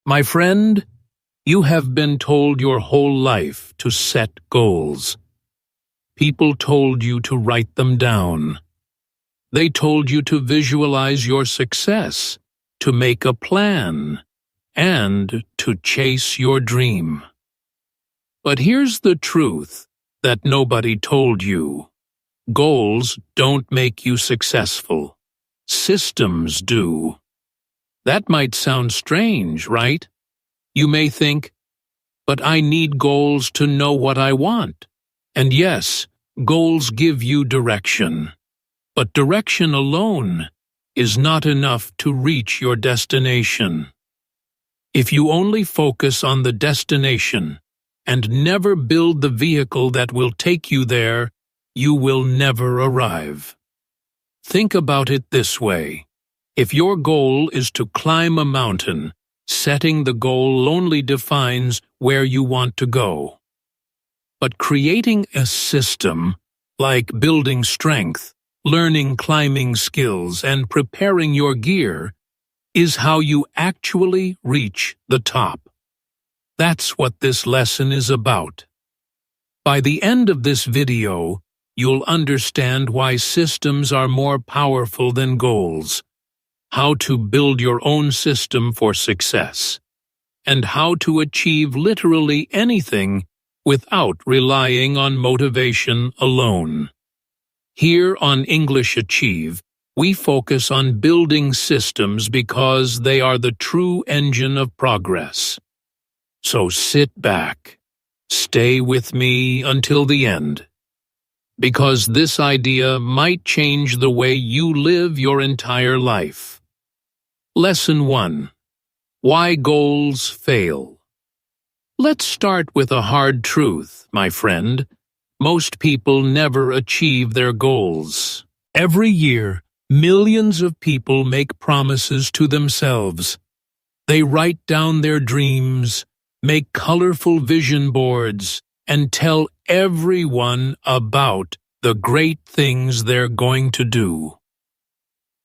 My friend, you have been told your whole life to set goals. People told you to write them down. They told you to visualize your success, to make a plan, and to chase your dream. But here's the truth that nobody told you. Goals don't make you successful. Systems do. That might sound strange, right? You may think, but I need goals to know what I want. And yes, goals give you direction. But direction alone is not enough to reach your destination. If you only focus on the destination and never build the vehicle that will take you there, you will never arrive. Think about it this way. If your goal is to climb a mountain, setting the goal only defines where you want to go. But creating a system, like building strength, learning climbing skills, and preparing your gear, is how you actually reach the top. That's what this lesson is about. By the end of this video, you'll understand why systems are more powerful than goals, how to build your own system for success, and how to achieve literally anything without relying on motivation alone. Here on English Achieve, we focus on building systems because they are the true engine of progress. So sit back, stay with me until the end, because this idea might change the way you live your entire life. Lesson 1. Why goals fail. Let's start with a hard truth, my friend. Most people never achieve their goals. Every year, millions of people make promises to themselves. They write down their dreams, make colorful vision boards, and tell everyone about the great things they're going to do.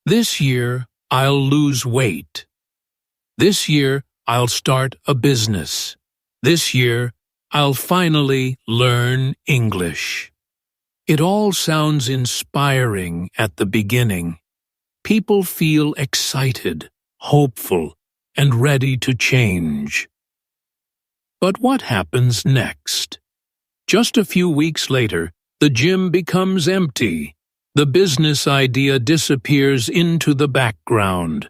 This year, I'll lose weight. This year, I'll start a business. This year, I'll finally learn English. It all sounds inspiring at the beginning. People feel excited, hopeful, and ready to change. But what happens next? Just a few weeks later, the gym becomes empty. The business idea disappears into the background,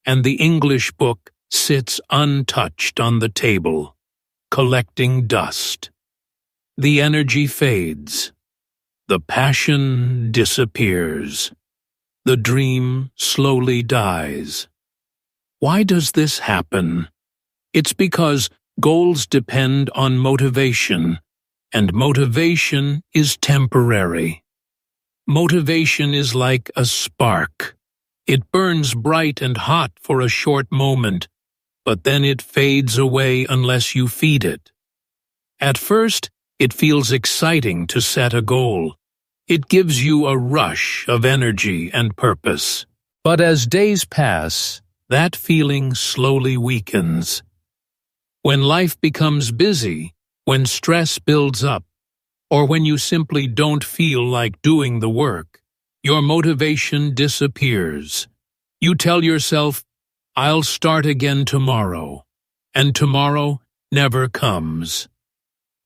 and the English book sits untouched on the table, collecting dust. The energy fades. The passion disappears. The dream slowly dies. Why does this happen? It's because goals depend on motivation, and motivation is temporary. Motivation is like a spark. It burns bright and hot for a short moment, but then it fades away unless you feed it. At first, it feels exciting to set a goal. It gives you a rush of energy and purpose. But as days pass, that feeling slowly weakens. When life becomes busy, when stress builds up, or when you simply don't feel like doing the work, your motivation disappears. You tell yourself, I'll start again tomorrow, and tomorrow never comes.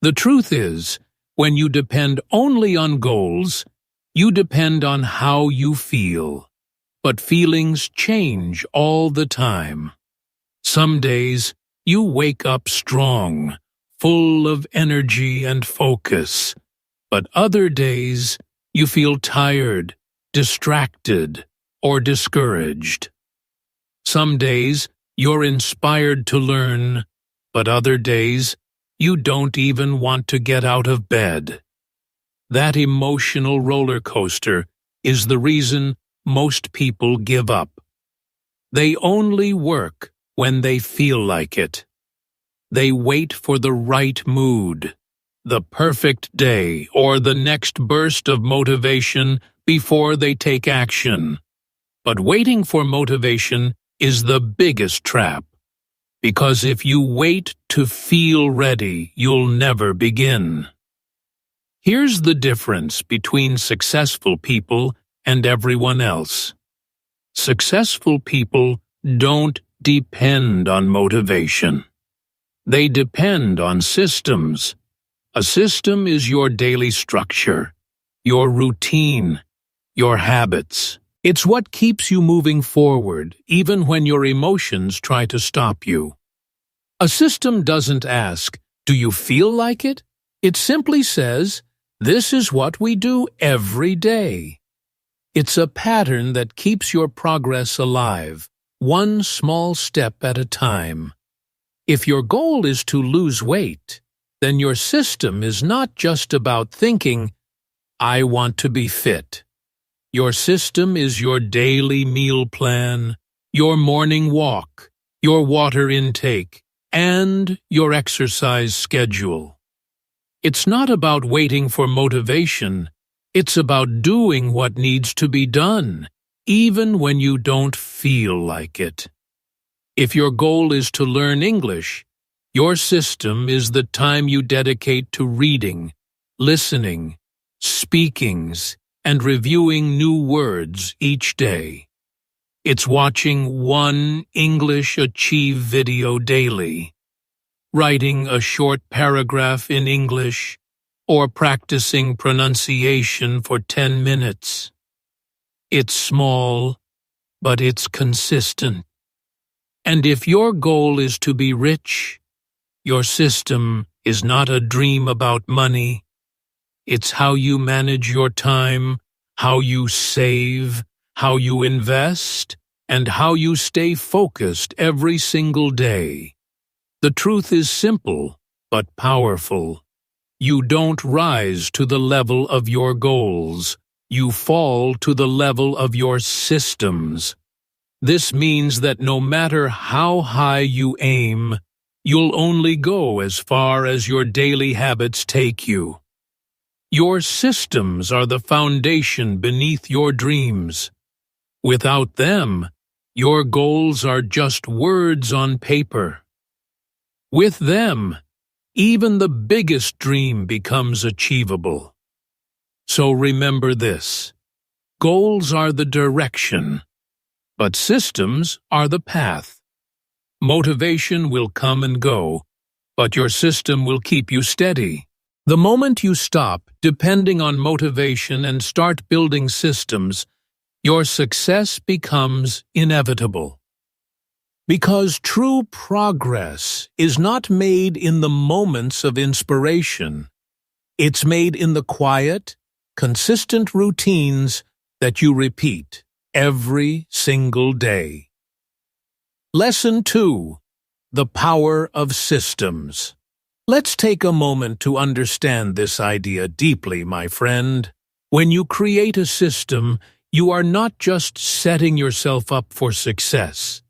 The truth is, when you depend only on goals, you depend on how you feel. But feelings change all the time. Some days, you wake up strong, full of energy and focus. But other days, you feel tired, distracted, or discouraged. Some days, you're inspired to learn, but other days, you don't even want to get out of bed. That emotional roller coaster is the reason most people give up. They only work when they feel like it. They wait for the right mood, the perfect day, or the next burst of motivation before they take action. But waiting for motivation is the biggest trap. Because if you wait to feel ready, you'll never begin. Here's the difference between successful people and everyone else. Successful people don't depend on motivation. They depend on systems. A system is your daily structure, your routine, your habits. It's what keeps you moving forward, even when your emotions try to stop you. A system doesn't ask, "Do you feel like it?" It simply says, "This is what we do every day." It's a pattern that keeps your progress alive, one small step at a time. If your goal is to lose weight, then your system is not just about thinking, "I want to be fit." Your system is your daily meal plan, your morning walk, your water intake, and your exercise schedule. It's not about waiting for motivation. It's about doing what needs to be done, even when you don't feel like it. If your goal is to learn English, your system is the time you dedicate to reading, listening, speakings, and reviewing new words each day. It's watching one English Achieve video daily, writing a short paragraph in English, or practicing pronunciation for 10 minutes. It's small, but it's consistent. And if your goal is to be rich, your system is not a dream about money. It's how you manage your time, how you save, how you invest, and how you stay focused every single day. The truth is simple, but powerful. You don't rise to the level of your goals. You fall to the level of your systems. This means that no matter how high you aim, you'll only go as far as your daily habits take you. Your systems are the foundation beneath your dreams. Without them, your goals are just words on paper. With them, even the biggest dream becomes achievable. So remember this: goals are the direction, but systems are the path. Motivation will come and go, but your system will keep you steady. The moment you stop depending on motivation and start building systems, your success becomes inevitable. Because true progress is not made in the moments of inspiration. It's made in the quiet, consistent routines that you repeat every single day. Lesson 2: The Power of Systems. Let's take a moment to understand this idea deeply, my friend. When you create a system, you are not just setting yourself up for success.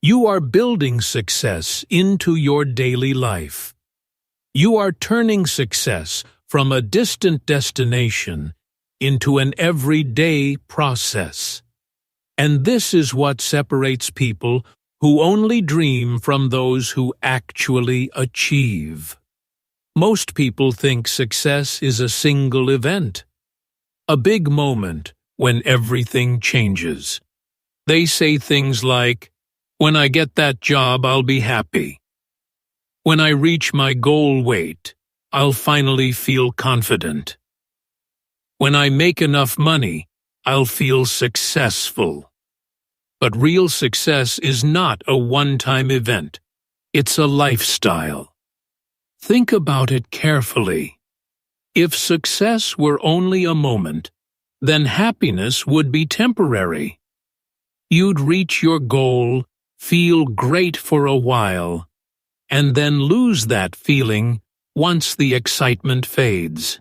You are building success into your daily life. You are turning success from a distant destination into an everyday process. And this is what separates people who only dream from those who actually achieve. Most people think success is a single event, a big moment when everything changes. They say things like, "When I get that job, I'll be happy. When I reach my goal weight, I'll finally feel confident. When I make enough money, I'll feel successful." But real success is not a one-time event. It's a lifestyle. Think about it carefully. If success were only a moment, then happiness would be temporary. You'd reach your goal, feel great for a while, and then lose that feeling once the excitement fades.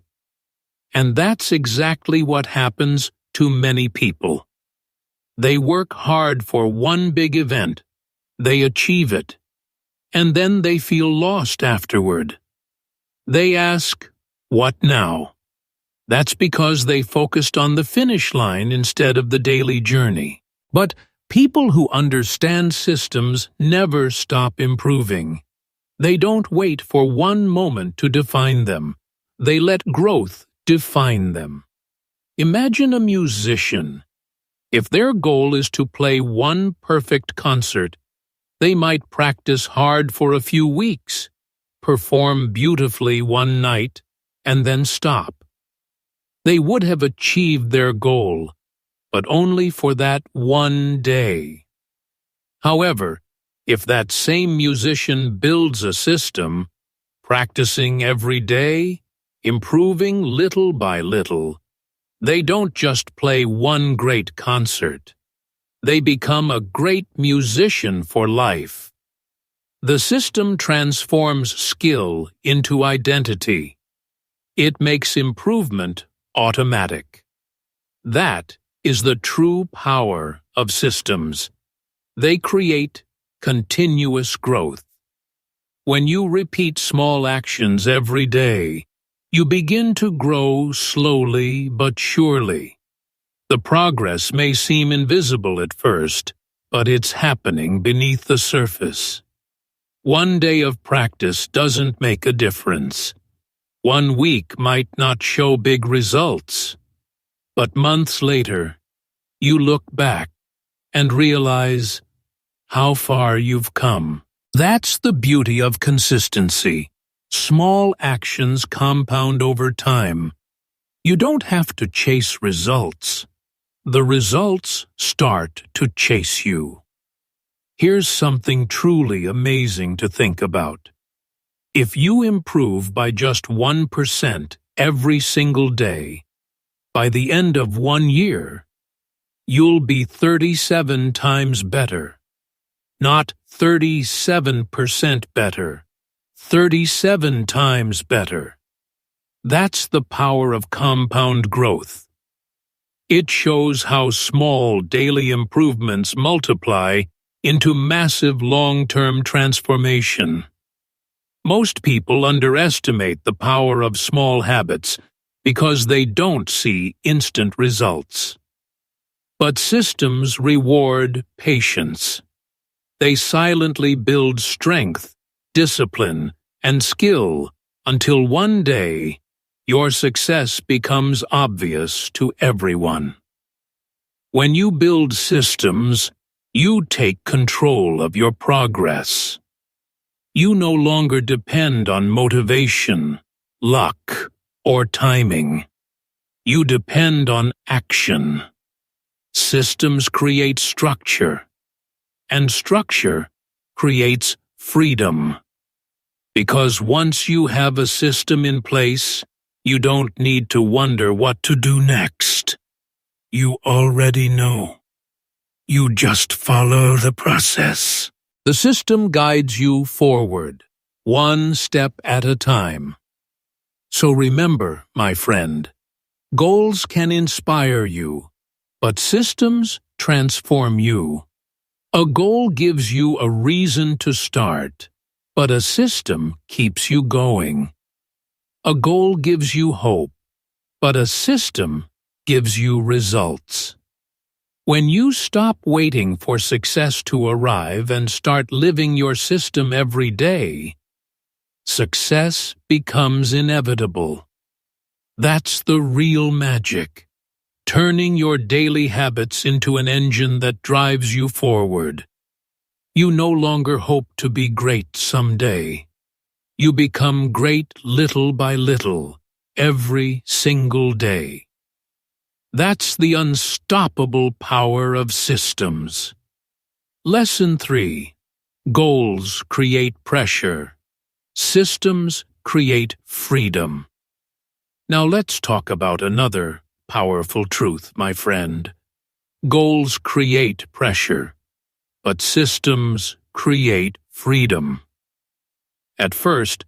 And that's exactly what happens to many people. They work hard for one big event, they achieve it, and then they feel lost afterward. They ask, "What now?" That's because they focused on the finish line instead of the daily journey. But People who understand systems never stop improving. They don't wait for one moment to define them. They let growth define them. Imagine a musician. If their goal is to play one perfect concert, they might practice hard for a few weeks, perform beautifully one night, and then stop. They would have achieved their goal, but only for that one day. However, if that same musician builds a system, practicing every day, improving little by little, they don't just play one great concert. They become a great musician for life. The system transforms skill into identity. It makes improvement automatic. That is the true power of systems. They create continuous growth. When you repeat small actions every day, you begin to grow slowly but surely. The progress may seem invisible at first, but it's happening beneath the surface. One day of practice doesn't make a difference. 1 week might not show big results, but months later, you look back and realize how far you've come. That's the beauty of consistency. Small actions compound over time. You don't have to chase results. The results start to chase you. Here's something truly amazing to think about. If you improve by just 1% every single day, by the end of 1 year, you'll be 37 times better. Not 37% better, 37 times better. That's the power of compound growth. It shows how small daily improvements multiply into massive long-term transformation. Most people underestimate the power of small habits because they don't see instant results. But systems reward patience. They silently build strength, discipline, and skill until one day your success becomes obvious to everyone. When you build systems, you take control of your progress. You no longer depend on motivation, luck, or timing. You depend on action. Systems create structure, and structure creates freedom. Because once you have a system in place, you don't need to wonder what to do next. You already know. You just follow the process. The system guides you forward, one step at a time. So remember, my friend, goals can inspire you, but systems transform you. A goal gives you a reason to start, but a system keeps you going. A goal gives you hope, but a system gives you results. When you stop waiting for success to arrive and start living your system every day, success becomes inevitable. That's the real magic, turning your daily habits into an engine that drives you forward. You no longer hope to be great someday. You become great little by little, every single day. That's the unstoppable power of systems. Lesson 3. Goals create pressure. Systems create freedom. Now let's talk about another powerful truth, my friend. Goals create pressure, but systems create freedom. At first,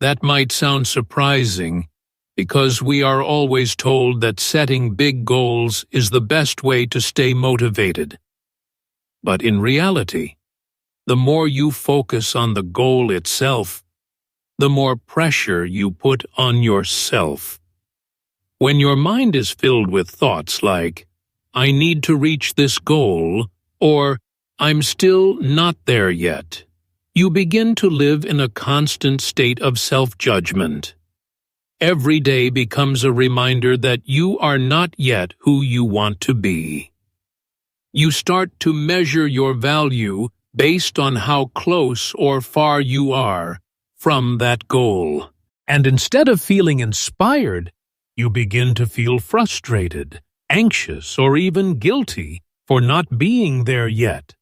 that might sound surprising, because we are always told that setting big goals is the best way to stay motivated. But in reality, the more you focus on the goal itself, the more pressure you put on yourself. When your mind is filled with thoughts like, "I need to reach this goal," or "I'm still not there yet," you begin to live in a constant state of self-judgment. Every day becomes a reminder that you are not yet who you want to be. You start to measure your value based on how close or far you are from that goal. And instead of feeling inspired, you begin to feel frustrated, anxious, or even guilty for not being there yet.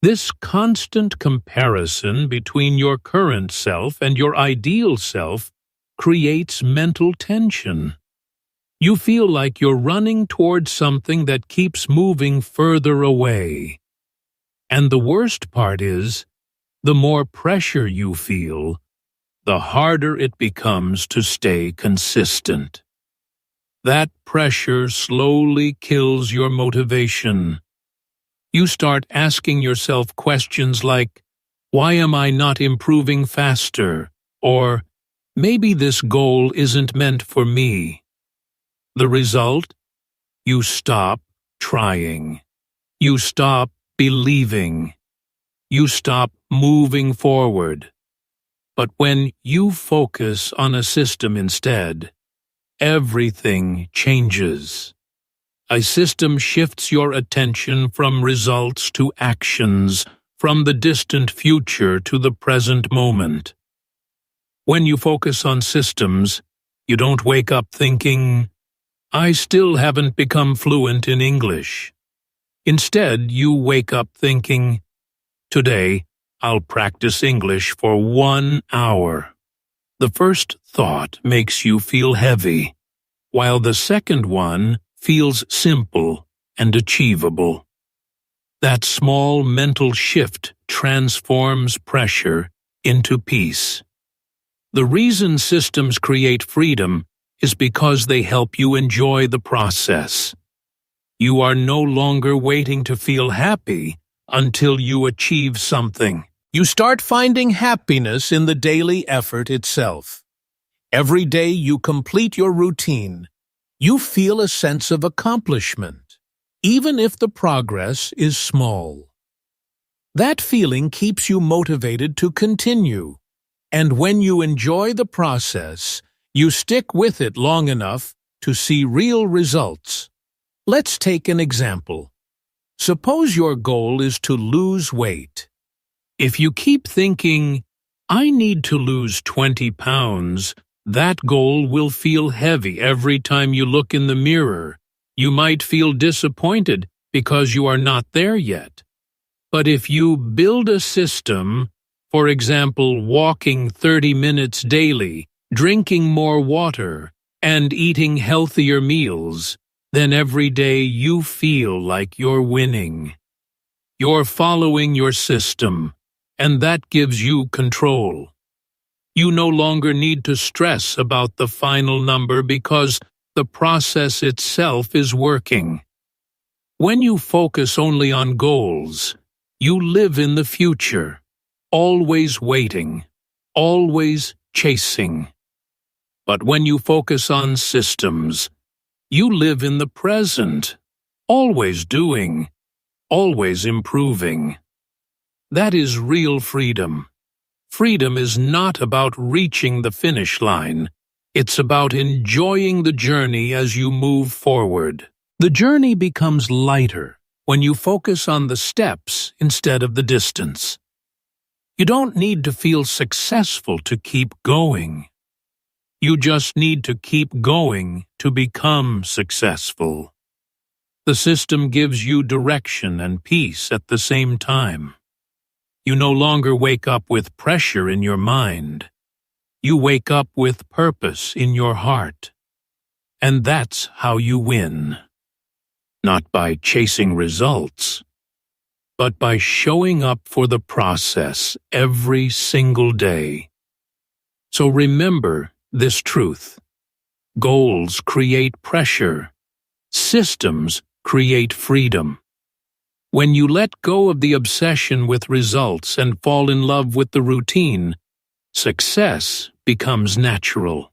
This constant comparison between your current self and your ideal self creates mental tension. You feel like you're running towards something that keeps moving further away. And the worst part is, the more pressure you feel, the harder it becomes to stay consistent. That pressure slowly kills your motivation. You start asking yourself questions like, "Why am I not improving faster?" Or, "Maybe this goal isn't meant for me." The result? You stop trying. You stop believing. You stop moving forward. But when you focus on a system instead, everything changes. A system shifts your attention from results to actions, from the distant future to the present moment. When you focus on systems, you don't wake up thinking, "I still haven't become fluent in English." Instead, you wake up thinking, "Today, I'll practice English for 1 hour." The first thought makes you feel heavy, while the second one feels simple and achievable. That small mental shift transforms pressure into peace. The reason systems create freedom is because they help you enjoy the process. You are no longer waiting to feel happy until you achieve something. You start finding happiness in the daily effort itself. Every day you complete your routine, you feel a sense of accomplishment, even if the progress is small. That feeling keeps you motivated to continue, and when you enjoy the process, you stick with it long enough to see real results. Let's take an example. Suppose your goal is to lose weight. If you keep thinking, "I need to lose 20 pounds, that goal will feel heavy every time you look in the mirror. You might feel disappointed because you are not there yet. But if you build a system, for example, walking 30 minutes daily, drinking more water, and eating healthier meals, then every day you feel like you're winning. You're following your system, and that gives you control. You no longer need to stress about the final number because the process itself is working. When you focus only on goals, you live in the future, always waiting, always chasing. But when you focus on systems, you live in the present, always doing, always improving. That is real freedom. Freedom is not about reaching the finish line. It's about enjoying the journey as you move forward. The journey becomes lighter when you focus on the steps instead of the distance. You don't need to feel successful to keep going. You just need to keep going to become successful. The system gives you direction and peace at the same time. You no longer wake up with pressure in your mind. You wake up with purpose in your heart. And that's how you win. Not by chasing results, but by showing up for the process every single day. So remember this truth. Goals create pressure. Systems create freedom. When you let go of the obsession with results and fall in love with the routine, success becomes natural.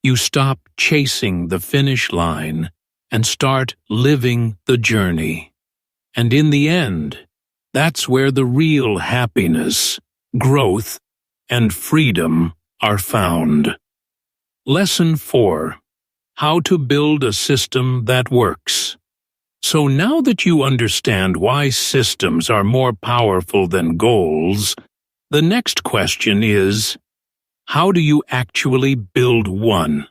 You stop chasing the finish line and start living the journey. And in the end, that's where the real happiness, growth, and freedom are found. Lesson 4. How to build a system that works. So now that you understand why systems are more powerful than goals, the next question is, how do you actually build one?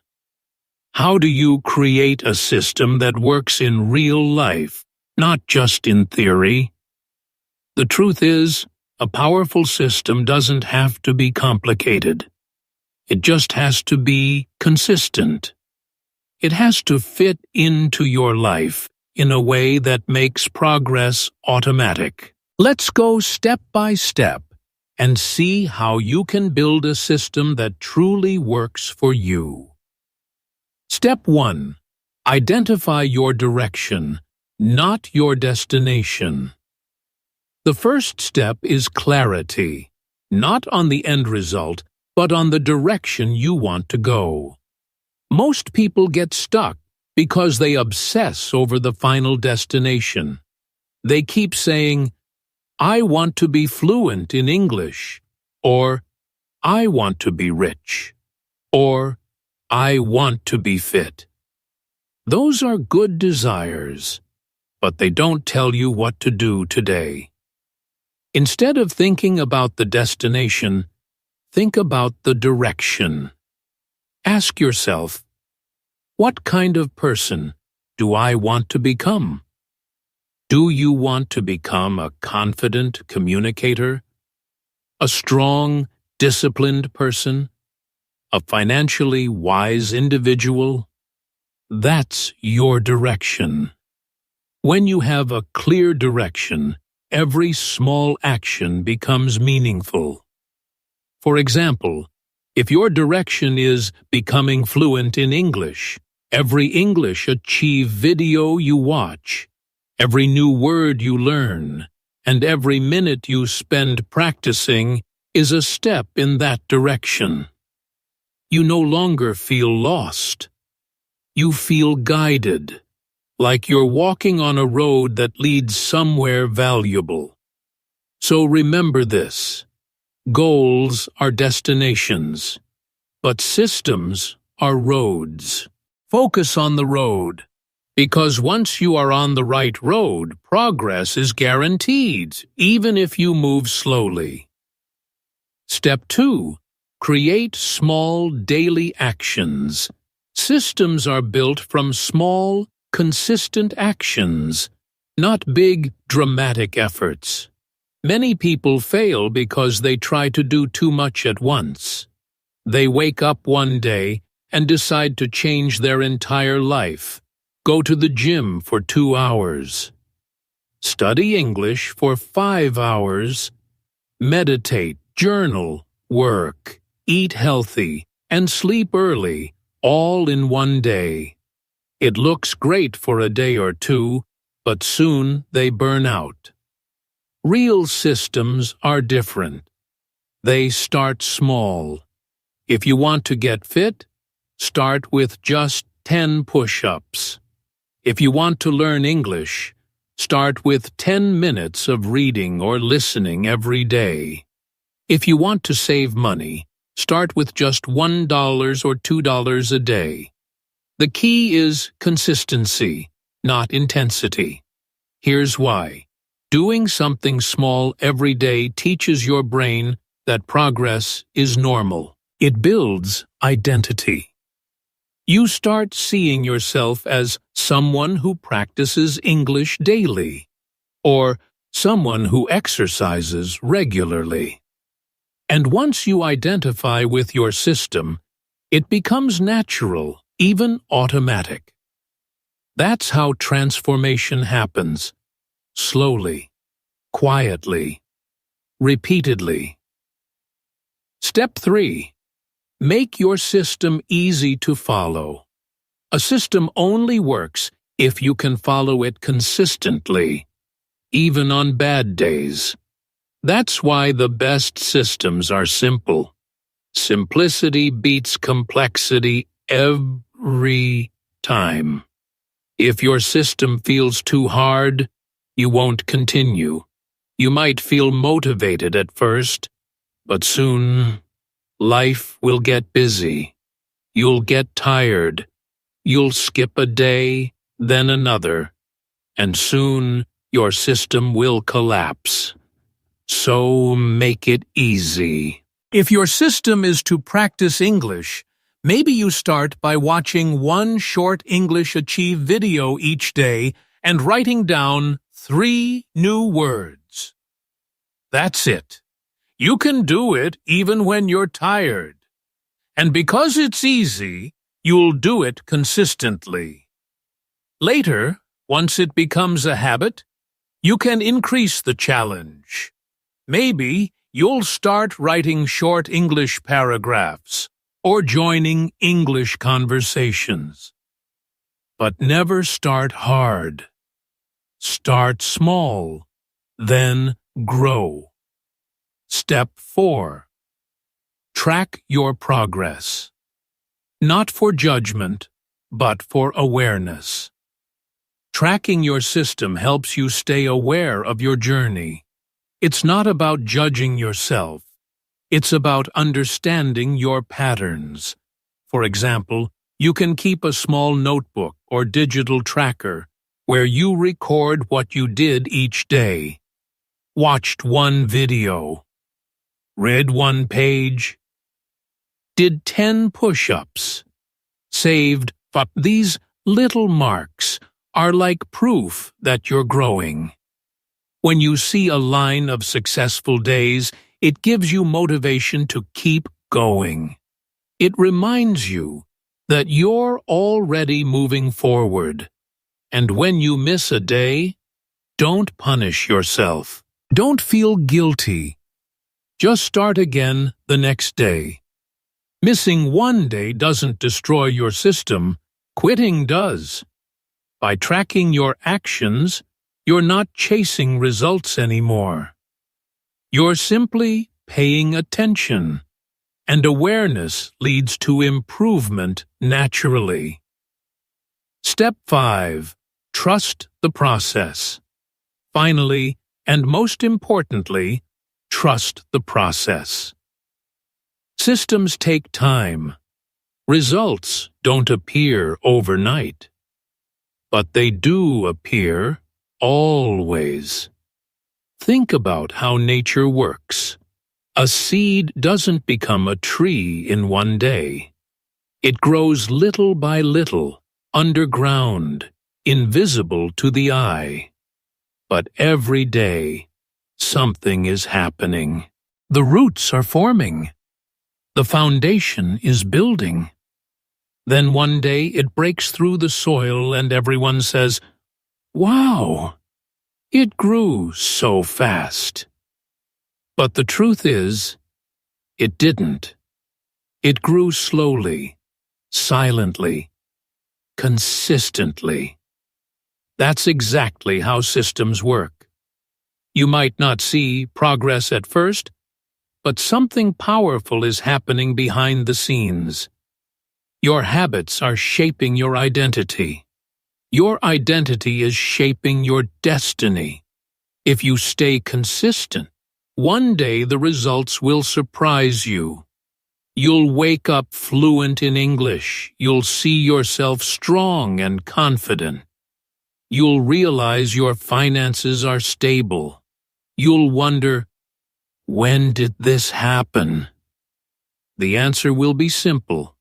How do you create a system that works in real life, not just in theory? The truth is, a powerful system doesn't have to be complicated. It just has to be consistent. It has to fit into your life in a way that makes progress automatic. Let's go step by step and see how you can build a system that truly works for you. Step 1. Identify your direction, not your destination. The first step is clarity, not on the end result, but on the direction you want to go. Most people get stuck because they obsess over the final destination. They keep saying, I want to be fluent in English, or I want to be rich, or I want to be fit. Those are good desires, but they don't tell you what to do today. Instead of thinking about the destination, think about the direction. Ask yourself, what kind of person do I want to become? Do you want to become a confident communicator? A strong, disciplined person? A financially wise individual? That's your direction. When you have a clear direction, every small action becomes meaningful. For example, if your direction is becoming fluent in English, every English Achieve video you watch, every new word you learn, and every minute you spend practicing is a step in that direction. You no longer feel lost. You feel guided, like you're walking on a road that leads somewhere valuable. So remember this: goals are destinations, but systems are roads. Focus on the road, because once you are on the right road, progress is guaranteed, even if you move slowly. Step 2. Create small daily actions. Systems are built from small, consistent actions, not big, dramatic efforts. Many people fail because they try to do too much at once. They wake up one day and decide to change their entire life, go to the gym for 2 hours, study English for 5 hours, meditate, journal, work, eat healthy, and sleep early, all in one day. It looks great for a day or two, but soon they burn out. Real systems are different. They start small. If you want to get fit, start with just 10 push-ups. If you want to learn English, start with 10 minutes of reading or listening every day. If you want to save money, start with just $1 or $2 a day. The key is consistency, not intensity. Here's why. Doing something small every day teaches your brain that progress is normal. It builds identity. You start seeing yourself as someone who practices English daily, or someone who exercises regularly. And once you identify with your system, it becomes natural, even automatic. That's how transformation happens, slowly, quietly, repeatedly. Step 3. Make your system easy to follow. A system only works if you can follow it consistently, even on bad days. That's why the best systems are simple. Simplicity beats complexity every time. If your system feels too hard, You won't continue. You might feel motivated at first, but soon life will get busy. You'll get tired. You'll skip a day, then another, and soon your system will collapse. So make it easy. If your system is to practice English, maybe you start by watching one short English Achieve video each day and writing down 3 new words. That's it. You can do it even when you're tired. And because it's easy, you'll do it consistently. Later, once it becomes a habit, you can increase the challenge. Maybe you'll start writing short English paragraphs or joining English conversations. But never start hard. Start small, then grow. Step 4. Track your progress. Not for judgment, but for awareness. Tracking your system helps you stay aware of your journey. It's not about judging yourself. It's about understanding your patterns. For example, you can keep a small notebook or digital tracker where you record what you did each day. Watched 1 video. Read 1 page. Did 10 push-ups. Saved, but these little marks are like proof that you're growing. When you see a line of successful days, it gives you motivation to keep going. It reminds you that you're already moving forward. And when you miss a day, don't punish yourself. Don't feel guilty. Just start again the next day. Missing 1 day doesn't destroy your system. Quitting does. By tracking your actions, you're not chasing results anymore. You're simply paying attention, and awareness leads to improvement naturally. Step 5. Trust the process. Finally, and most importantly, trust the process. Systems take time. Results don't appear overnight. But they do appear always. Think about how nature works. A seed doesn't become a tree in one day. It grows little by little, underground, invisible to the eye. But every day, something is happening. The roots are forming. The foundation is building. Then one day it breaks through the soil and everyone says, "Wow, it grew so fast." But the truth is, it didn't. It grew slowly, silently, consistently. That's exactly how systems work. You might not see progress at first, but something powerful is happening behind the scenes. Your habits are shaping your identity. Your identity is shaping your destiny. If you stay consistent, one day the results will surprise you. You'll wake up fluent in English. You'll see yourself strong and confident. You'll realize your finances are stable. You'll wonder, when did this happen? The answer will be simple.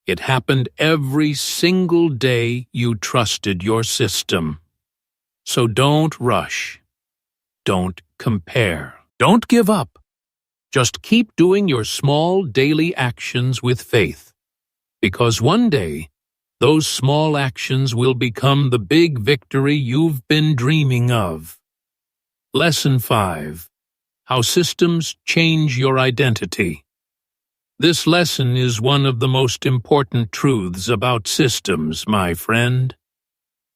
It happened every single day you trusted your system. So don't rush. Don't compare. Don't give up. Just keep doing your small daily actions with faith. Because one day, those small actions will become the big victory you've been dreaming of. Lesson 5. How systems change your identity. This lesson is one of the most important truths about systems, my friend.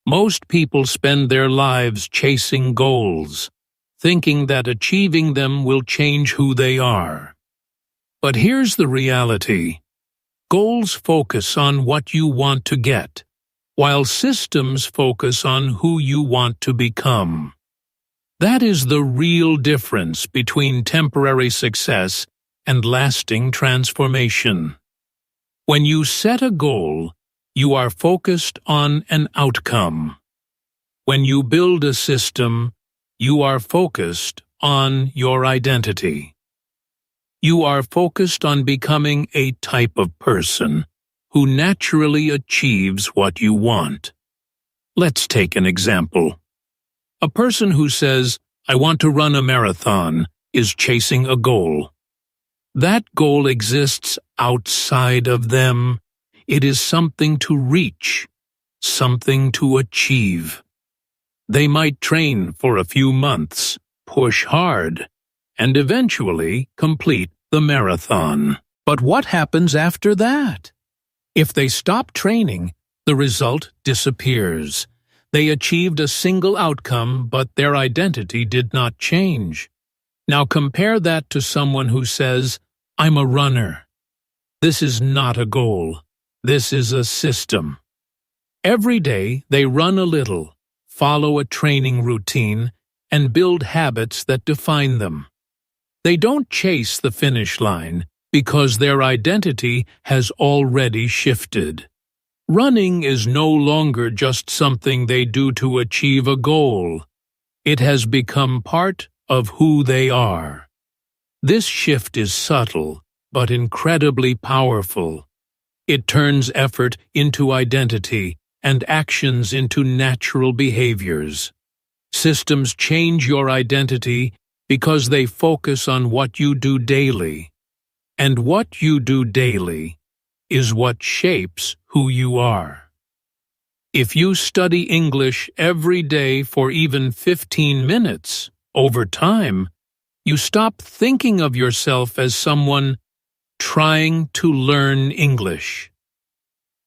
Most people spend their lives chasing goals, thinking that achieving them will change who they are. But here's the reality. Goals focus on what you want to get, while systems focus on who you want to become. That is the real difference between temporary success and lasting transformation. When you set a goal, you are focused on an outcome. When you build a system, you are focused on your identity. You are focused on becoming a type of person who naturally achieves what you want. Let's take an example. A person who says, "I want to run a marathon," is chasing a goal. That goal exists outside of them. It is something to reach, something to achieve. They might train for a few months, push hard, and eventually complete the marathon. But what happens after that? If they stop training, the result disappears. They achieved a single outcome, but their identity did not change. Now compare that to someone who says, "I'm a runner." This is not a goal. This is a system. Every day they run a little, follow a training routine, and build habits that define them. They don't chase the finish line because their identity has already shifted. Running is no longer just something they do to achieve a goal. It has become part of who they are. This shift is subtle, but incredibly powerful. It turns effort into identity and actions into natural behaviors. Systems change your identity because they focus on what you do daily. And what you do daily is what shapes who you are. If you study English every day for even 15 minutes, over time, you stop thinking of yourself as someone trying to learn English.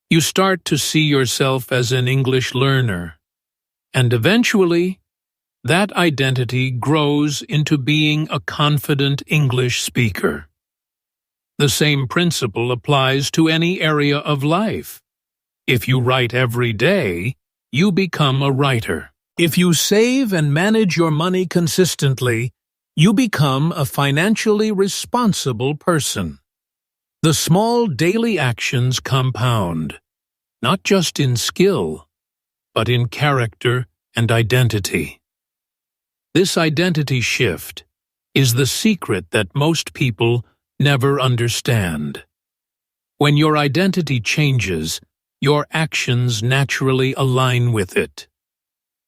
You start to see yourself as an English learner, and eventually, that identity grows into being a confident English speaker. The same principle applies to any area of life. If you write every day, you become a writer. If you save and manage your money consistently, you become a financially responsible person. The small daily actions compound, not just in skill, but in character and identity. This identity shift is the secret that most people never understand. When your identity changes, your actions naturally align with it.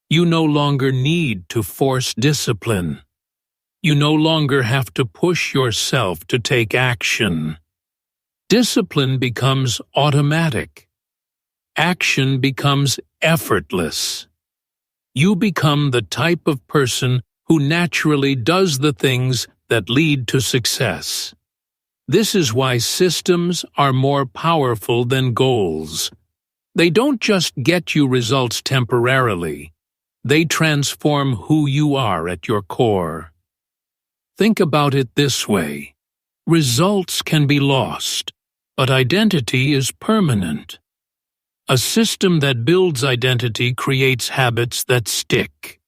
You no longer need to force discipline. You no longer have to push yourself to take action. Discipline becomes automatic. Action becomes effortless. You become the type of person who naturally does the things that lead to success. This is why systems are more powerful than goals. They don't just get you results temporarily. They transform who you are at your core. Think about it this way. Results can be lost, but identity is permanent. A system that builds identity creates habits that stick.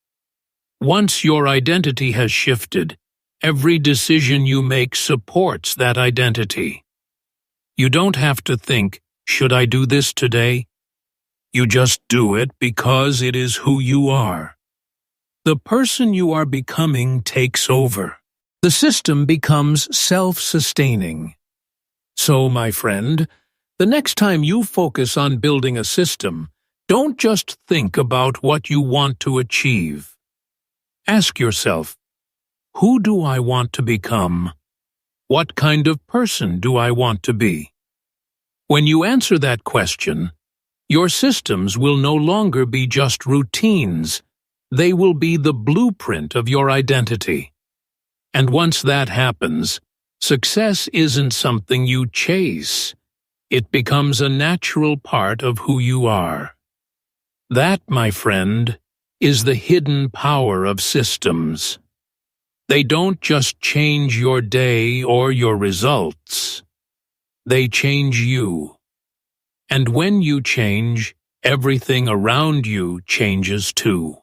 Once your identity has shifted, every decision you make supports that identity. You don't have to think, "Should I do this today?" You just do it because it is who you are. The person you are becoming takes over. The system becomes self-sustaining. So, my friend, the next time you focus on building a system, don't just think about what you want to achieve. Ask yourself, who do I want to become? What kind of person do I want to be? When you answer that question, your systems will no longer be just routines. They will be the blueprint of your identity. And once that happens, success isn't something you chase. It becomes a natural part of who you are. That, my friend, is the hidden power of systems. They don't just change your day or your results. They change you. And when you change, everything around you changes too.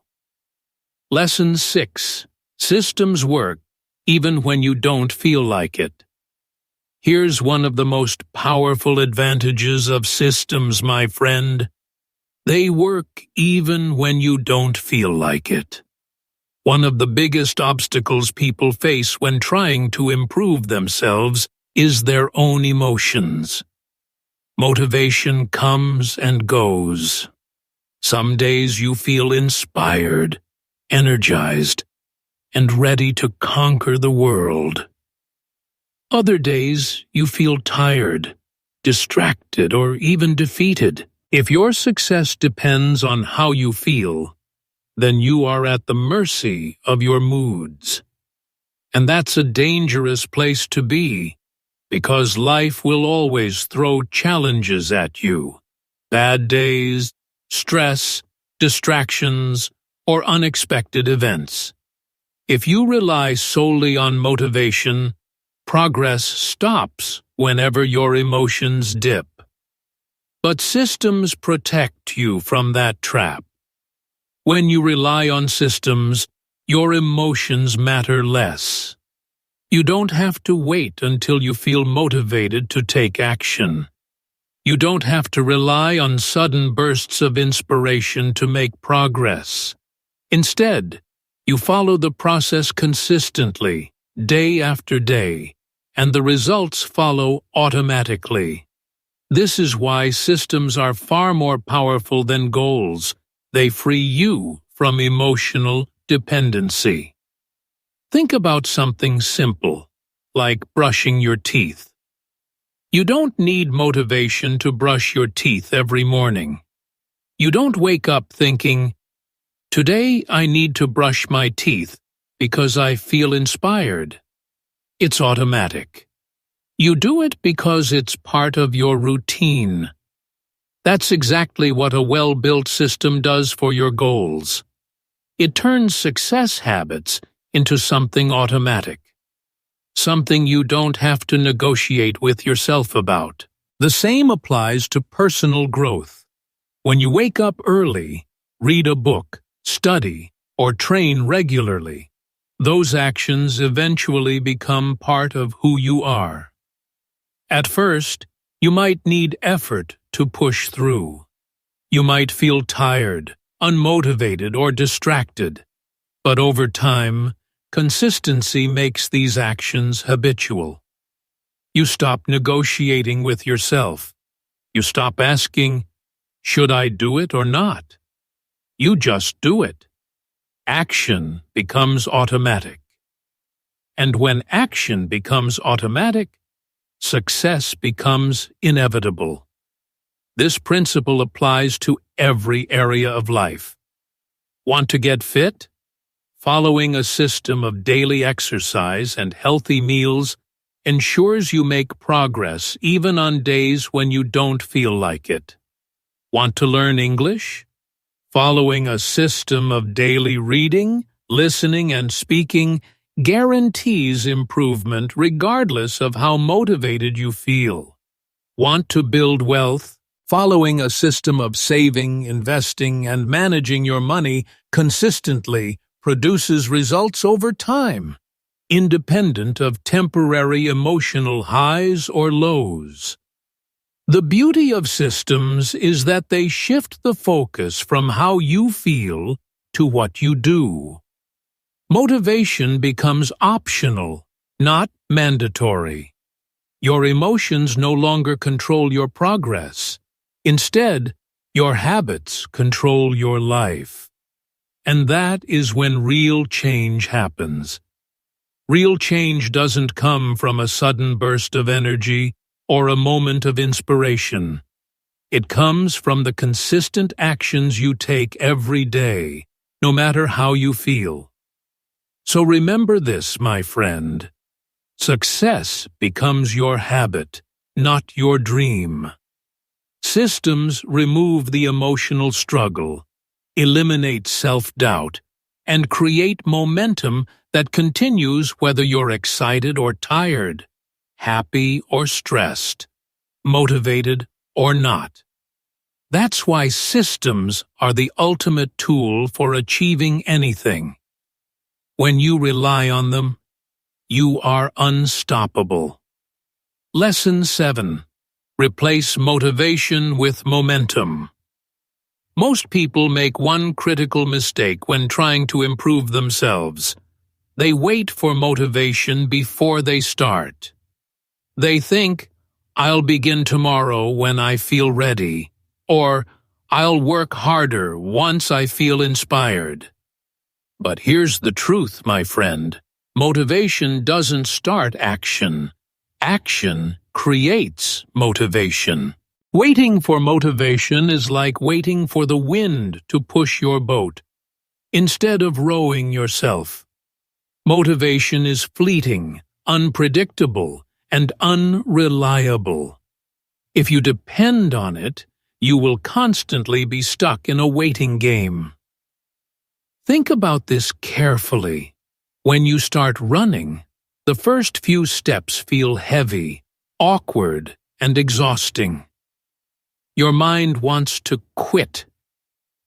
Lesson 6. Systems work even when you don't feel like it. Here's one of the most powerful advantages of systems, my friend. They work even when you don't feel like it. One of the biggest obstacles people face when trying to improve themselves is their own emotions. Motivation comes and goes. Some days you feel inspired, energized, and ready to conquer the world. Other days you feel tired, distracted, or even defeated. If your success depends on how you feel, then you are at the mercy of your moods. And that's a dangerous place to be, because life will always throw challenges at you. Bad days, stress, distractions, or unexpected events. If you rely solely on motivation, progress stops whenever your emotions dip. But systems protect you from that trap. When you rely on systems, your emotions matter less. You don't have to wait until you feel motivated to take action. You don't have to rely on sudden bursts of inspiration to make progress. Instead, you follow the process consistently, day after day, and the results follow automatically. This is why systems are far more powerful than goals. They free you from emotional dependency. Think about something simple, like brushing your teeth. You don't need motivation to brush your teeth every morning. You don't wake up thinking, "Today I need to brush my teeth because I feel inspired." It's automatic. You do it because it's part of your routine. That's exactly what a well-built system does for your goals. It turns success habits into something automatic, something you don't have to negotiate with yourself about. The same applies to personal growth. When you wake up early, read a book, study, or train regularly, those actions eventually become part of who you are. At first, you might need effort to push through. You might feel tired, unmotivated, or distracted. But over time, consistency makes these actions habitual. You stop negotiating with yourself. You stop asking, "Should I do it or not?" You just do it. Action becomes automatic. And when action becomes automatic, success becomes inevitable. This principle applies to every area of life. Want to get fit? Following a system of daily exercise and healthy meals ensures you make progress even on days when you don't feel like it. Want to learn English? Following a system of daily reading, listening, and speaking guarantees improvement regardless of how motivated you feel. Want to build wealth? Following a system of saving, investing, and managing your money consistently produces results over time, independent of temporary emotional highs or lows. The beauty of systems is that they shift the focus from how you feel to what you do. Motivation becomes optional, not mandatory. Your emotions no longer control your progress. Instead, your habits control your life. And that is when real change happens. Real change doesn't come from a sudden burst of energy or a moment of inspiration. It comes from the consistent actions you take every day, no matter how you feel. So remember this, my friend. Success becomes your habit, not your dream. Systems remove the emotional struggle, eliminate self-doubt, and create momentum that continues whether you're excited or tired, happy or stressed, motivated or not. That's why systems are the ultimate tool for achieving anything. When you rely on them, you are unstoppable. Lesson 7. Replace motivation with momentum. Most people make one critical mistake when trying to improve themselves. They wait for motivation before they start. They think, "I'll begin tomorrow when I feel ready," or "I'll work harder once I feel inspired." But here's the truth, my friend. Motivation doesn't start action. Action creates motivation. Waiting for motivation is like waiting for the wind to push your boat, instead of rowing yourself. Motivation is fleeting, unpredictable, and unreliable. If you depend on it, you will constantly be stuck in a waiting game. Think about this carefully. When you start running, the first few steps feel heavy, awkward, and exhausting. Your mind wants to quit.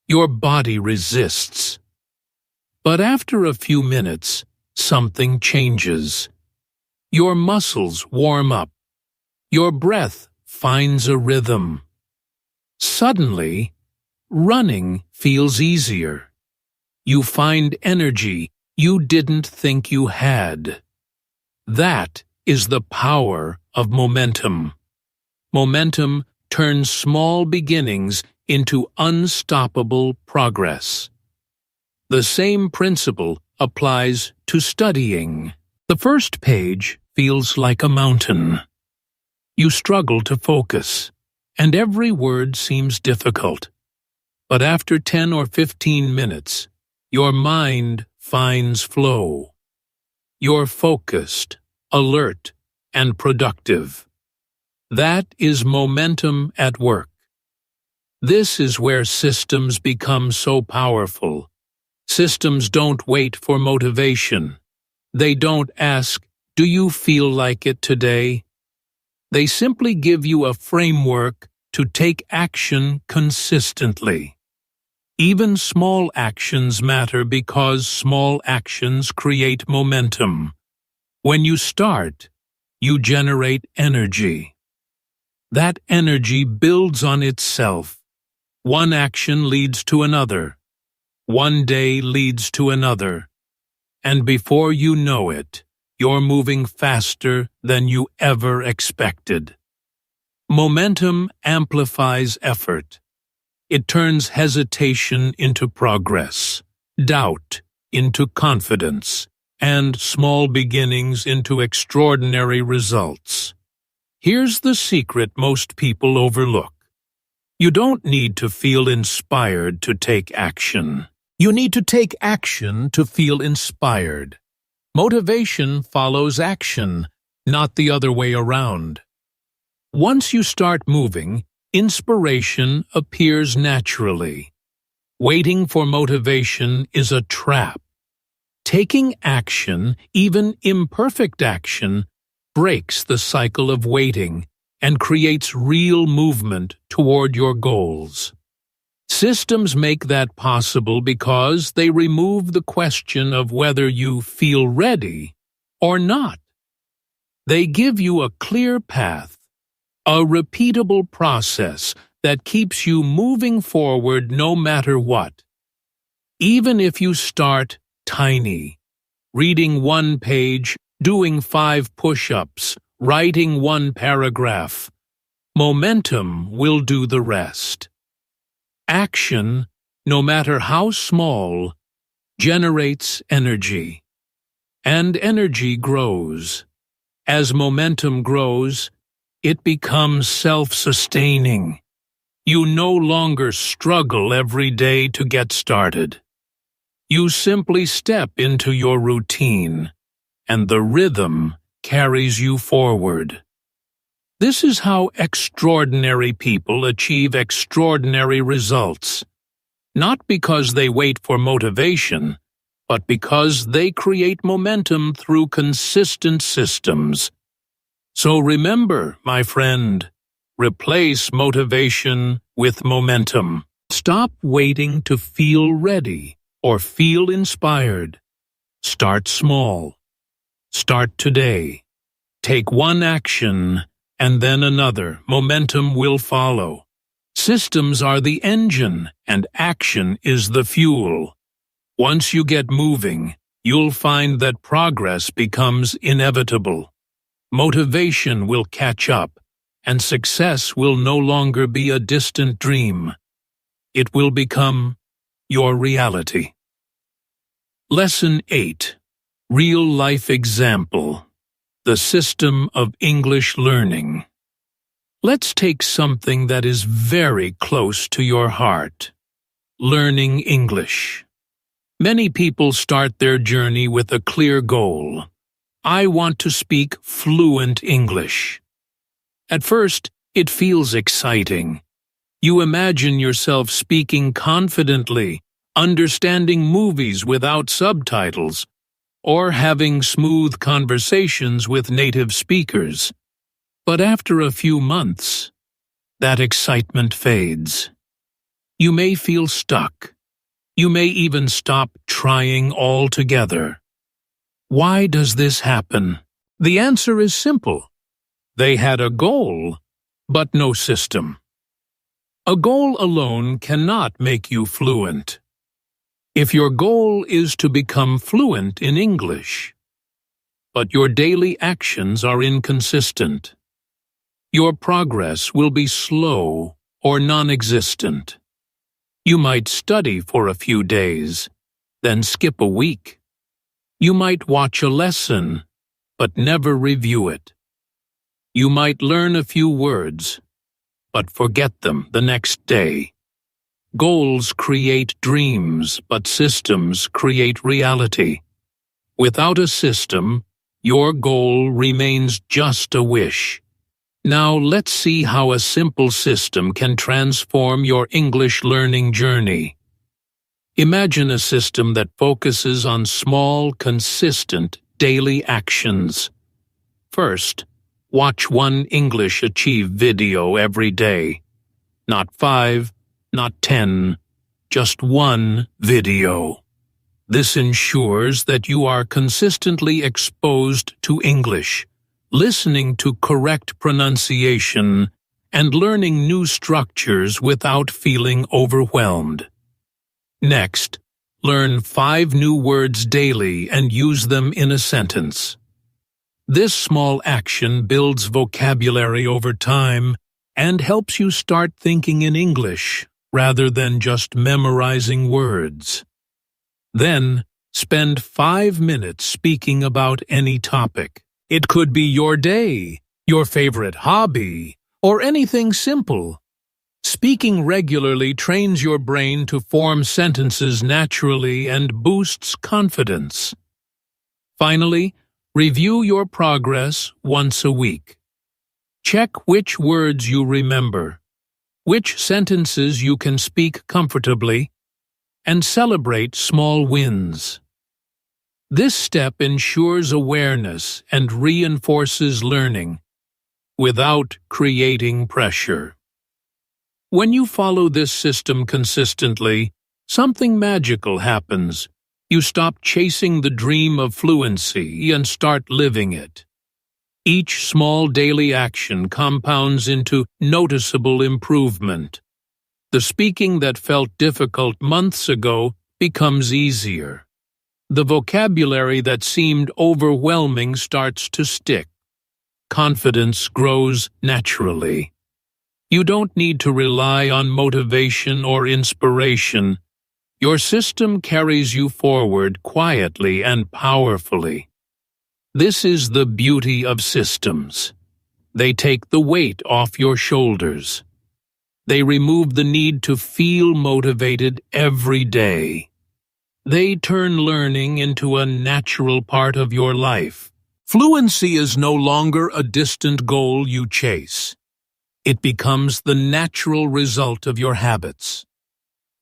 Your body resists. But after a few minutes, something changes. Your muscles warm up. Your breath finds a rhythm. Suddenly, running feels easier. You find energy you didn't think you had. That is the power of momentum. Momentum turns small beginnings into unstoppable progress. The same principle applies to studying. The first page feels like a mountain. You struggle to focus, and every word seems difficult. But after 10 or 15 minutes, your mind finds flow. You're focused, alert, and productive. That is momentum at work. This is where systems become so powerful. Systems don't wait for motivation. They don't ask, "Do you feel like it today?" They simply give you a framework to take action consistently. Even small actions matter because small actions create momentum. When you start, you generate energy. That energy builds on itself. One action leads to another. One day leads to another. And before you know it, you're moving faster than you ever expected. Momentum amplifies effort. It turns hesitation into progress, doubt into confidence, and small beginnings into extraordinary results. Here's the secret most people overlook. You don't need to feel inspired to take action. You need to take action to feel inspired. Motivation follows action, not the other way around. Once you start moving, inspiration appears naturally. Waiting for motivation is a trap. Taking action, even imperfect action, breaks the cycle of waiting and creates real movement toward your goals. Systems make that possible because they remove the question of whether you feel ready or not. They give you a clear path, a repeatable process that keeps you moving forward no matter what. Even if you start tiny, reading one page, doing 5 push-ups, writing 1 paragraph, momentum will do the rest. Action, no matter how small, generates energy. And energy grows. As momentum grows, it becomes self-sustaining. You no longer struggle every day to get started. You simply step into your routine, and the rhythm carries you forward. This is how extraordinary people achieve extraordinary results, not because they wait for motivation, but because they create momentum through consistent systems. So remember, my friend, replace motivation with momentum. Stop waiting to feel ready or feel inspired. Start small. Start today. Take one action, and then another. Momentum will follow. Systems are the engine, and action is the fuel. Once you get moving, you'll find that progress becomes inevitable. Motivation will catch up, and success will no longer be a distant dream. It will become your reality. Lesson 8. Real-life example. The system of English learning. Let's take something that is very close to your heart. Learning English. Many people start their journey with a clear goal. I want to speak fluent English. At first, it feels exciting. You imagine yourself speaking confidently, understanding movies without subtitles, or having smooth conversations with native speakers. But after a few months, that excitement fades. You may feel stuck. You may even stop trying altogether. Why does this happen? The answer is simple. They had a goal, but no system. A goal alone cannot make you fluent. If your goal is to become fluent in English, but your daily actions are inconsistent, your progress will be slow or non-existent. You might study for a few days, then skip a week. You might watch a lesson, but never review it. You might learn a few words, but forget them the next day. Goals create dreams, but systems create reality. Without a system, your goal remains just a wish. Now let's see how a simple system can transform your English learning journey. Imagine a system that focuses on small, consistent, daily actions. First, watch one English Achieve video every day. Not 5, not 10, just one video. This ensures that you are consistently exposed to English, listening to correct pronunciation, and learning new structures without feeling overwhelmed. Next, learn 5 new words daily and use them in a sentence. This small action builds vocabulary over time and helps you start thinking in English rather than just memorizing words. Then, spend 5 minutes speaking about any topic. It could be your day, your favorite hobby, or anything simple. Speaking regularly trains your brain to form sentences naturally and boosts confidence. Finally, review your progress once a week. Check which words you remember, which sentences you can speak comfortably, and celebrate small wins. This step ensures awareness and reinforces learning without creating pressure. When you follow this system consistently, something magical happens. You stop chasing the dream of fluency and start living it. Each small daily action compounds into noticeable improvement. The speaking that felt difficult months ago becomes easier. The vocabulary that seemed overwhelming starts to stick. Confidence grows naturally. You don't need to rely on motivation or inspiration. Your system carries you forward quietly and powerfully. This is the beauty of systems. They take the weight off your shoulders. They remove the need to feel motivated every day. They turn learning into a natural part of your life. Fluency is no longer a distant goal you chase. It becomes the natural result of your habits.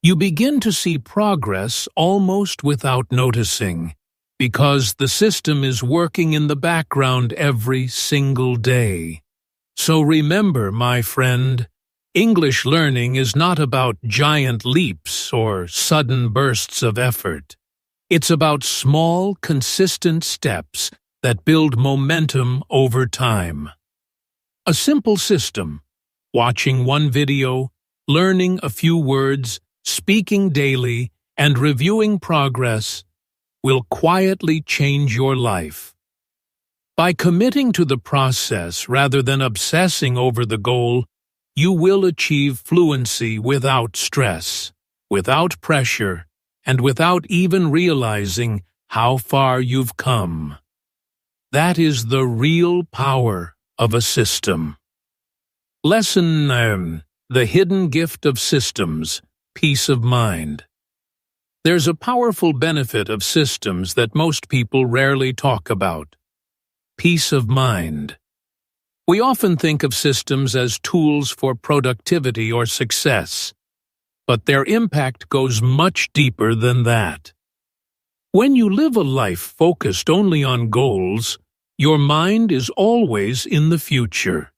You begin to see progress almost without noticing, because the system is working in the background every single day. So remember, my friend, English learning is not about giant leaps or sudden bursts of effort. It's about small, consistent steps that build momentum over time. A simple system, watching one video, learning a few words, speaking daily, and reviewing progress, will quietly change your life. By committing to the process rather than obsessing over the goal, you will achieve fluency without stress, without pressure, and without even realizing how far you've come. That is the real power of a system. Lesson 9: The hidden gift of systems, peace of mind. There's a powerful benefit of systems that most people rarely talk about: peace of mind. We often think of systems as tools for productivity or success, but their impact goes much deeper than that. When you live a life focused only on goals, your mind is always in the future.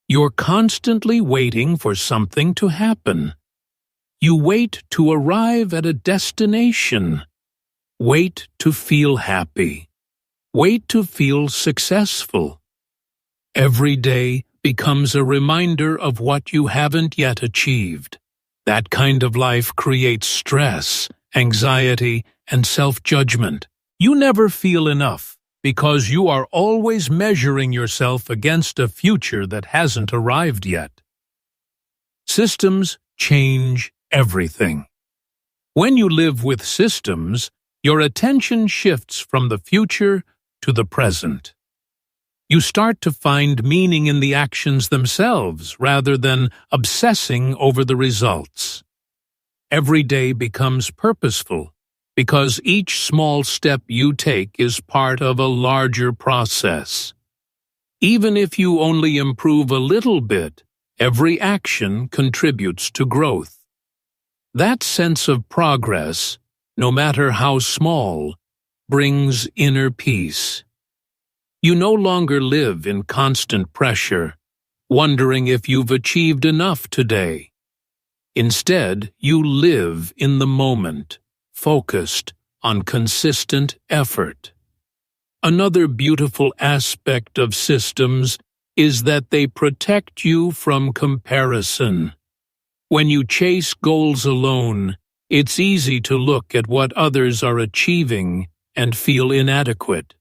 You're constantly waiting for something to happen. You wait to arrive at a destination. Wait to feel happy. Wait to feel successful. Every day becomes a reminder of what you haven't yet achieved. That kind of life creates stress, anxiety, and self-judgment. You never feel enough because you are always measuring yourself against a future that hasn't arrived yet. Systems change everything. When you live with systems, your attention shifts from the future to the present. You start to find meaning in the actions themselves rather than obsessing over the results. Every day becomes purposeful because each small step you take is part of a larger process. Even if you only improve a little bit, every action contributes to growth. That sense of progress, no matter how small, brings inner peace. You no longer live in constant pressure, wondering if you've achieved enough today. Instead, you live in the moment, focused on consistent effort. Another beautiful aspect of systems is that they protect you from comparison. When you chase goals alone, it's easy to look at what others are achieving and feel inadequate.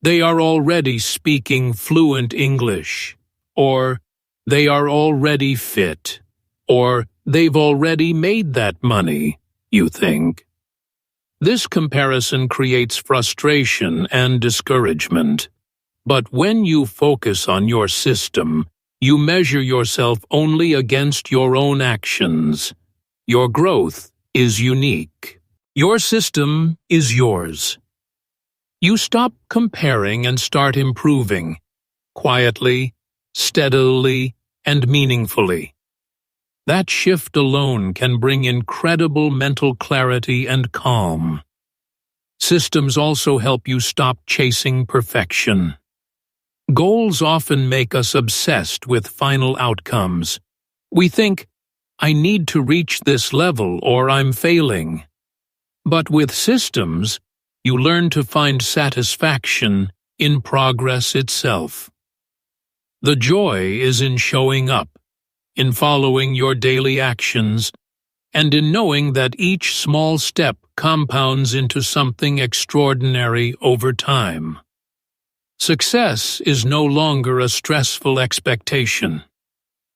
They are already speaking fluent English, or they are already fit, or they've already made that money, you think. This comparison creates frustration and discouragement. But when you focus on your system, you measure yourself only against your own actions. Your growth is unique. Your system is yours. You stop comparing and start improving, quietly, steadily, and meaningfully. That shift alone can bring incredible mental clarity and calm. Systems also help you stop chasing perfection. Goals often make us obsessed with final outcomes. We think, I need to reach this level or I'm failing. But with systems, you learn to find satisfaction in progress itself. The joy is in showing up, in following your daily actions, and in knowing that each small step compounds into something extraordinary over time. Success is no longer a stressful expectation.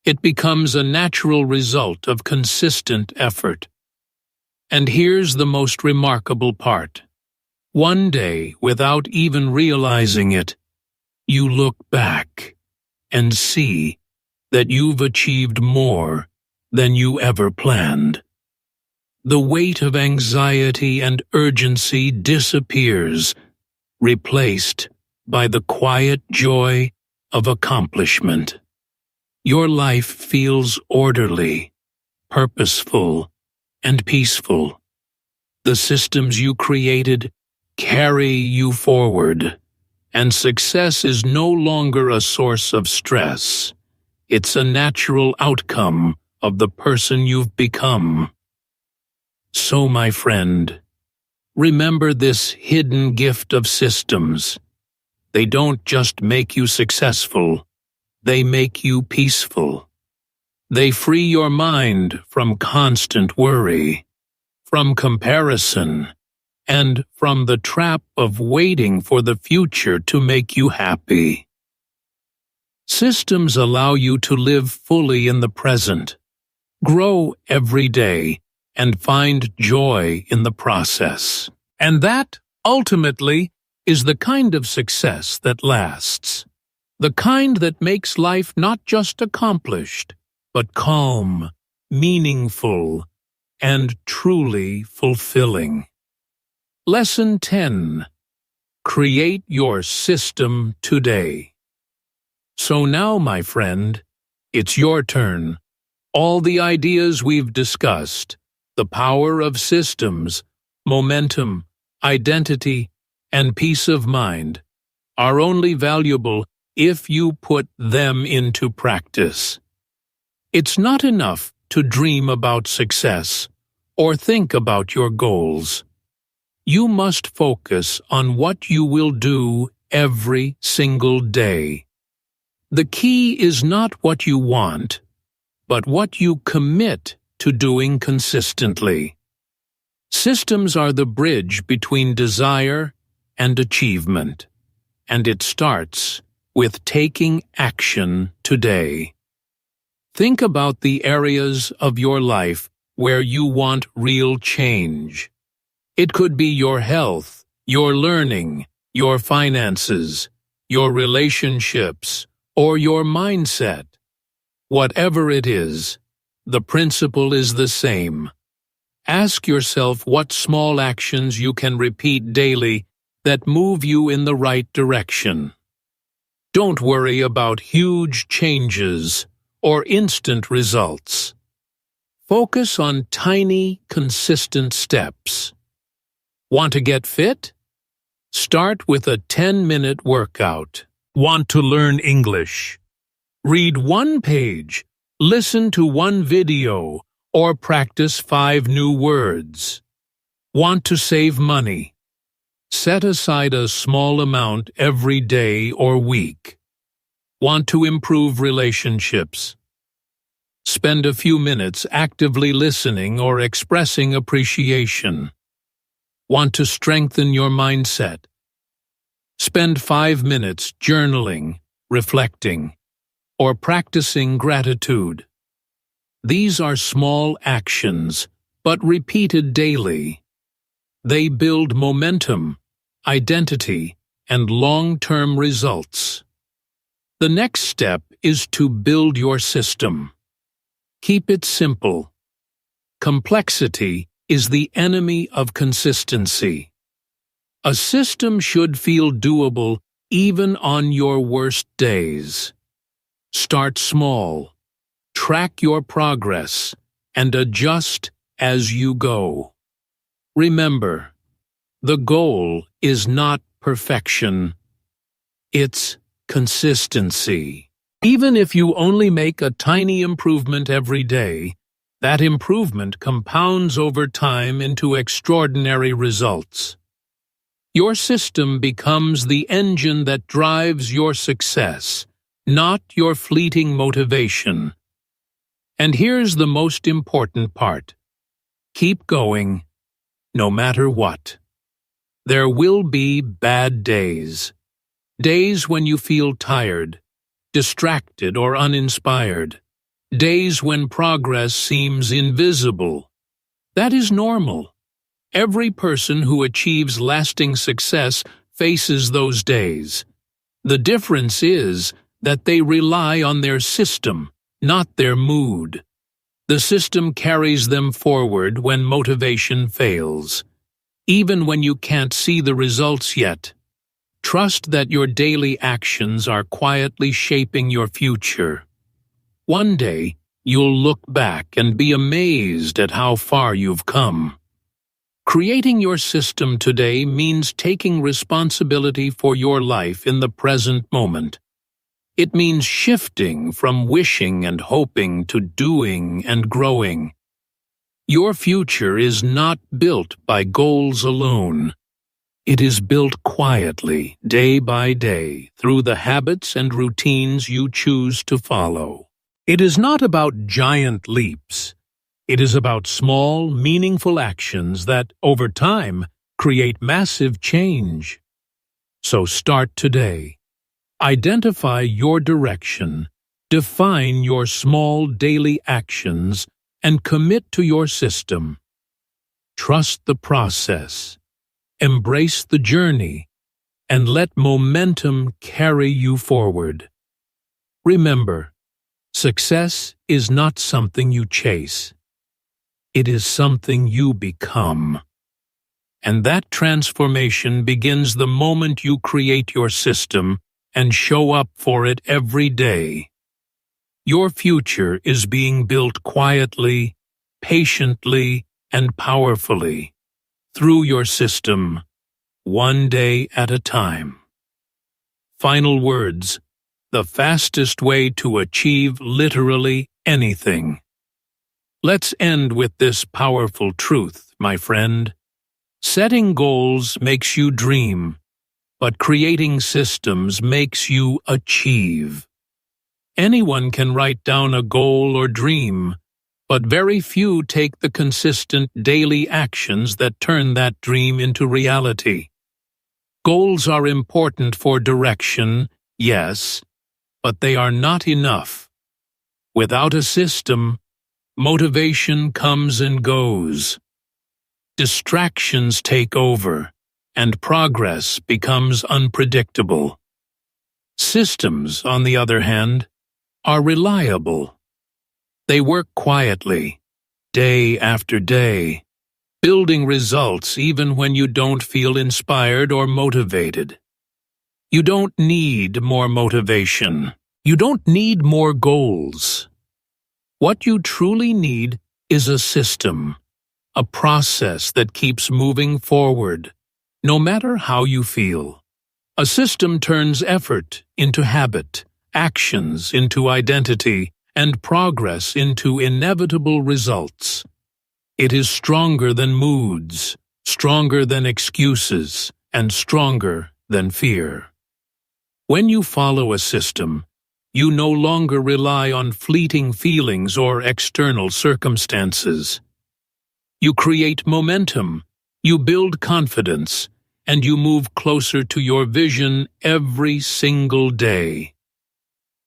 It becomes a natural result of consistent effort. And here's the most remarkable part. One day, without even realizing it, you look back and see that you've achieved more than you ever planned. The weight of anxiety and urgency disappears, replaced by the quiet joy of accomplishment. Your life feels orderly, purposeful, and peaceful. The systems you created carry you forward, and success is no longer a source of stress. It's a natural outcome of the person you've become. So, my friend, Remember this hidden gift of systems. They don't just make you successful, they make you peaceful. They free your mind from constant worry, from comparison, and from the trap of waiting for the future to make you happy. Systems allow you to live fully in the present, grow every day, and find joy in the process. And that, ultimately, is the kind of success that lasts. The kind that makes life not just accomplished, but calm, meaningful, and truly fulfilling. Lesson 10. Create your system today. So now, my friend, it's your turn. All the ideas we've discussed, the power of systems, momentum, identity, and peace of mind, are only valuable if you put them into practice. It's not enough to dream about success or think about your goals. You must focus on what you will do every single day. The key is not what you want, but what you commit to doing consistently. Systems are the bridge between desire and achievement, and it starts with taking action today. Think about the areas of your life where you want real change. It could be your health, your learning, your finances, your relationships, or your mindset. Whatever it is, the principle is the same. Ask yourself what small actions you can repeat daily that move you in the right direction. Don't worry about huge changes or instant results. Focus on tiny, consistent steps. Want to get fit? Start with a 10-minute workout. Want to learn English? Read one page, listen to one video, or practice 5 new words. Want to save money? Set aside a small amount every day or week. Want to improve relationships? Spend a few minutes actively listening or expressing appreciation. Want to strengthen your mindset? Spend 5 minutes journaling, reflecting, or practicing gratitude. These are small actions, but repeated daily. They build momentum, identity, and long-term results. The next step is to build your system. Keep it simple. Complexity is the enemy of consistency. A system should feel doable even on your worst days. Start small, track your progress, and adjust as you go. Remember, the goal is not perfection, it's consistency. Even if you only make a tiny improvement every day, that improvement compounds over time into extraordinary results. Your system becomes the engine that drives your success, not your fleeting motivation. And here's the most important part. Keep going, no matter what. There will be bad days. Days when you feel tired, distracted, or uninspired. Days when progress seems invisible. That is normal. Every person who achieves lasting success faces those days. The difference is that they rely on their system, not their mood. The system carries them forward when motivation fails. Even when you can't see the results yet, trust that your daily actions are quietly shaping your future. One day, you'll look back and be amazed at how far you've come. Creating your system today means taking responsibility for your life in the present moment. It means shifting from wishing and hoping to doing and growing. Your future is not built by goals alone. It is built quietly, day by day, through the habits and routines you choose to follow. It is not about giant leaps. It is about small, meaningful actions that, over time, create massive change. So start today. Identify your direction, define your small daily actions, and commit to your system. Trust the process, embrace the journey, and let momentum carry you forward. Remember, success is not something you chase. It is something you become. And that transformation begins the moment you create your system and show up for it every day. Your future is being built quietly, patiently, and powerfully through your system, one day at a time. Final words: the fastest way to achieve literally anything. Let's end with this powerful truth, my friend. Setting goals makes you dream, but creating systems makes you achieve. Anyone can write down a goal or dream, but very few take the consistent daily actions that turn that dream into reality. Goals are important for direction, yes, but they are not enough. Without a system, motivation comes and goes. Distractions take over, and progress becomes unpredictable. Systems, on the other hand, are reliable. They work quietly, day after day, building results even when you don't feel inspired or motivated. You don't need more motivation. You don't need more goals. What you truly need is a system, a process that keeps moving forward, no matter how you feel. A system turns effort into habit, actions into identity, and progress into inevitable results. It is stronger than moods, stronger than excuses, and stronger than fear. When you follow a system, you no longer rely on fleeting feelings or external circumstances. You create momentum, you build confidence, and you move closer to your vision every single day.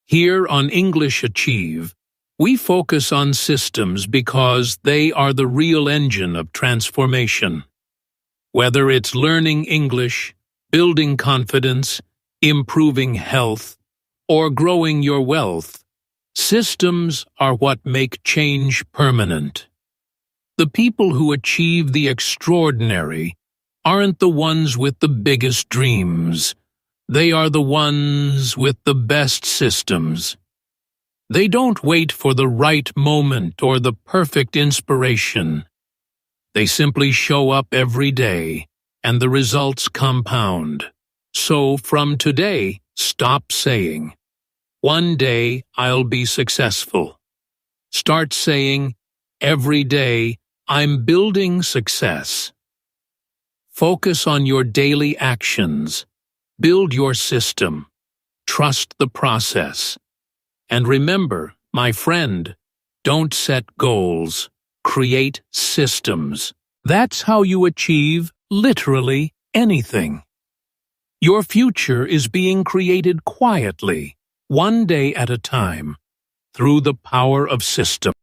Here on English Achieve, we focus on systems because they are the real engine of transformation. Whether it's learning English, building confidence, improving health, or growing your wealth, systems are what make change permanent. The people who achieve the extraordinary aren't the ones with the biggest dreams. They are the ones with the best systems. They don't wait for the right moment or the perfect inspiration. They simply show up every day, and the results compound. So from today, stop saying, "One day I'll be successful." Start saying, "Every day I'm building success." Focus on your daily actions. Build your system. Trust the process. And remember, my friend, don't set goals. Create systems. That's how you achieve literally anything. Your future is being created quietly, one day at a time, through the power of systems.